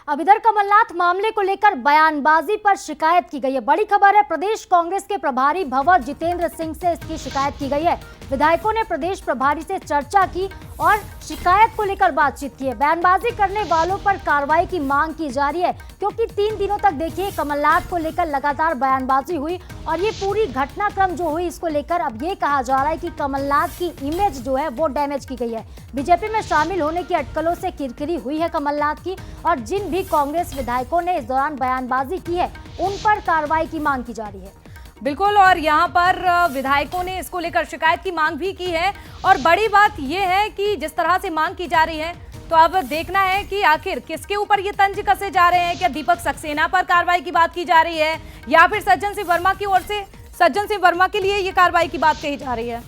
अब इधर कमलनाथ मामले को लेकर बयानबाजी पर शिकायत की गई है। बड़ी खबर है, प्रदेश कांग्रेस के प्रभारी भंवर जितेंद्र सिंह से इसकी शिकायत की गई है। विधायकों ने प्रदेश प्रभारी से चर्चा की और शिकायत को लेकर बातचीत की है। बयानबाजी करने वालों पर कार्रवाई की मांग की जा रही है, क्योंकि 3 दिनों तक देखिए कमलनाथ को लेकर लगातार बयानबाजी हुई और ये पूरी घटनाक्रम जो हुई इसको लेकर अब ये कहा जा रहा है कि कमलनाथ की इमेज जो है वो डैमेज की गई है। बीजेपी में शामिल होने की अटकलों से किरकिरी हुई है कमलनाथ की, और जिन भी कांग्रेस विधायकों ने इस दौरान बयानबाजी की है उन पर कार्रवाई की मांग की जा रही है। बिल्कुल, और यहाँ पर विधायकों ने इसको लेकर शिकायत की मांग भी की है। और बड़ी बात यह है कि जिस तरह से मांग की जा रही है, तो अब देखना है कि आखिर किसके ऊपर ये तंज कसे जा रहे हैं। क्या दीपक सक्सेना पर कार्रवाई की बात की जा रही है, या फिर सज्जन सिंह वर्मा की ओर से सज्जन सिंह वर्मा के लिए ये कार्रवाई की बात कही जा रही है।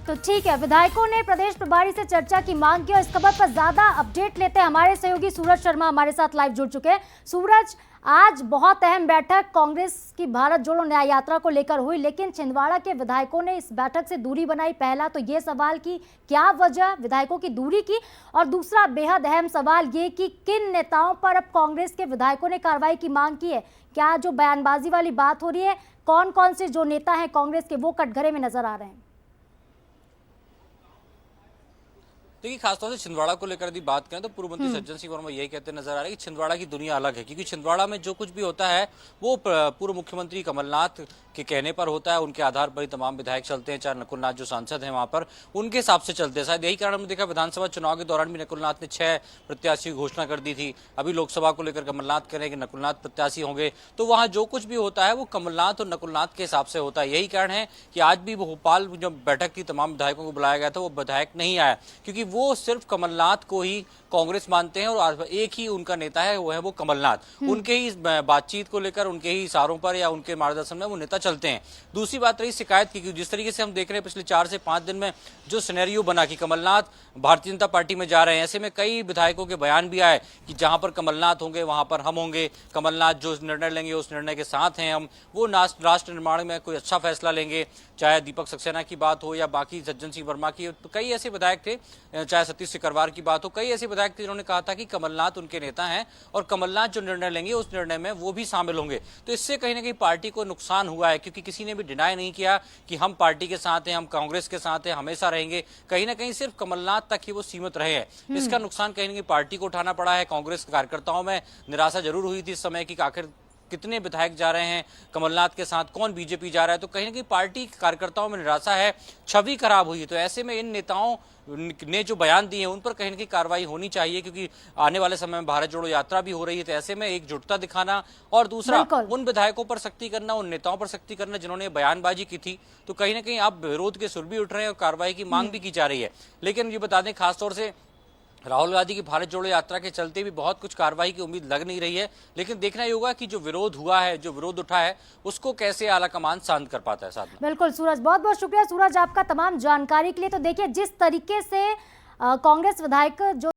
तो ठीक है, विधायकों ने प्रदेश प्रभारी से चर्चा की मांग की और इस खबर पर ज्यादा अपडेट लेते हैं। हमारे सहयोगी सूरज शर्मा हमारे साथ लाइव जुड़ चुके हैं। सूरज, आज बहुत अहम बैठक कांग्रेस की भारत जोड़ो न्याय यात्रा को लेकर हुई, लेकिन छिंदवाड़ा के विधायकों ने इस बैठक से दूरी बनाई। पहला तो ये सवाल कि क्या वजह विधायकों की दूरी की, और दूसरा बेहद अहम सवाल ये कि किन नेताओं पर अब कांग्रेस के विधायकों ने कार्रवाई की मांग की है। क्या जो बयानबाजी वाली बात हो रही है, कौन कौन से जो नेता हैं कांग्रेस के वो कटघरे में नजर आ रहे हैं? देखिए, खासतौर से छिंदवाड़ा को लेकर यदि बात करें तो पूर्व मंत्री सज्जन सिंह वर्मा यही कहते नजर आ रहे हैं कि छिंदवाड़ा की दुनिया अलग है, क्योंकि छिंदवाड़ा में जो कुछ भी होता है वो पूर्व मुख्यमंत्री कमलनाथ के कहने पर होता है। उनके आधार पर ही तमाम विधायक चलते हैं, चाहे नकुलनाथ जो सांसद हैं वहां पर उनके हिसाब से चलते हैं। शायद यही कारण हमने देखा विधानसभा चुनाव के दौरान भी नकुलनाथ ने 6 प्रत्याशी की घोषणा कर दी थी। अभी लोकसभा को लेकर कमलनाथ कह रहे हैं कि नकुलनाथ प्रत्याशी होंगे, तो वहां जो कुछ भी होता है वो कमलनाथ और नकुलनाथ के हिसाब से होता है। यही कारण है कि आज भी भोपाल जो बैठक थी तमाम विधायकों को बुलाया गया था, वो विधायक नहीं आया, क्योंकि वो सिर्फ कमलनाथ को ही कांग्रेस मानते हैं और एक ही उनका नेता है, वो है वो कमलनाथ। उनके ही बातचीत को लेकर, उनके ही इशारों पर या उनके मार्गदर्शन में वो नेता चलते हैं। दूसरी बात रही शिकायत की, जिस तरीके से हम देख रहे हैं पिछले 4 से 5 दिन में जो सिनेरियो बना कि कमलनाथ भारतीय जनता पार्टी में जा रहे हैं, ऐसे में कई विधायकों के बयान भी आए कि जहां पर कमलनाथ होंगे वहां पर हम होंगे, कमलनाथ जो निर्णय लेंगे उस निर्णय के साथ हैं हम, वो राष्ट्र निर्माण में कोई अच्छा फैसला लेंगे। चाहे दीपक सक्सेना की बात हो या बाकी सज्जन सिंह वर्मा की, तो कई ऐसे विधायक थे, चाहे सतीश सिकरवार की बात हो, कई ऐसे विधायक थे जिन्होंने कहा था कि कमलनाथ उनके नेता हैं और कमलनाथ जो निर्णय लेंगे उस निर्णय में वो भी शामिल होंगे। तो इससे कहीं ना कहीं पार्टी को नुकसान हुआ है, क्योंकि किसी ने भी डिनाई नहीं किया कि हम पार्टी के साथ हैं, हम कांग्रेस के साथ हैं, हमेशा रहेंगे। कहीं ना कहीं सिर्फ कमलनाथ तक ही वो सीमित रहे हैं। इसका नुकसान कहीं ना कहीं पार्टी को उठाना पड़ा है। कांग्रेस कार्यकर्ताओं में निराशा जरूर हुई थी इस समय की आखिर कितने विधायक जा रहे हैं कमलनाथ के साथ, कौन बीजेपी जा रहा है, तो कहीं ना कहीं पार्टी कार्यकर्ताओं में निराशा है, छवि खराब हुई है। तो ऐसे में इन नेताओं ने जो बयान दिए हैं उन पर कहीं ना कहीं कार्रवाई होनी चाहिए, क्योंकि आने वाले समय में भारत जोड़ो यात्रा भी हो रही है। तो ऐसे में एकजुटता दिखाना और दूसरा उन विधायकों पर सख्ती करना, उन नेताओं पर सख्ती करना जिन्होंने बयानबाजी की थी, तो कहीं ना कहीं अब विरोध के सुर भी उठ रहे हैं और कार्रवाई की मांग भी की जा रही है। लेकिन ये बता दें, खासतौर से राहुल गांधी की भारत जोड़ो यात्रा के चलते भी बहुत कुछ कार्रवाई की उम्मीद लग नहीं रही है। लेकिन देखना ही होगा कि जो विरोध हुआ है, जो विरोध उठा है, उसको कैसे आला कमान शांत कर पाता है। साथ में बिल्कुल सूरज, बहुत बहुत शुक्रिया सूरज आपका तमाम जानकारी के लिए। तो देखिए, जिस तरीके से कांग्रेस विधायक जो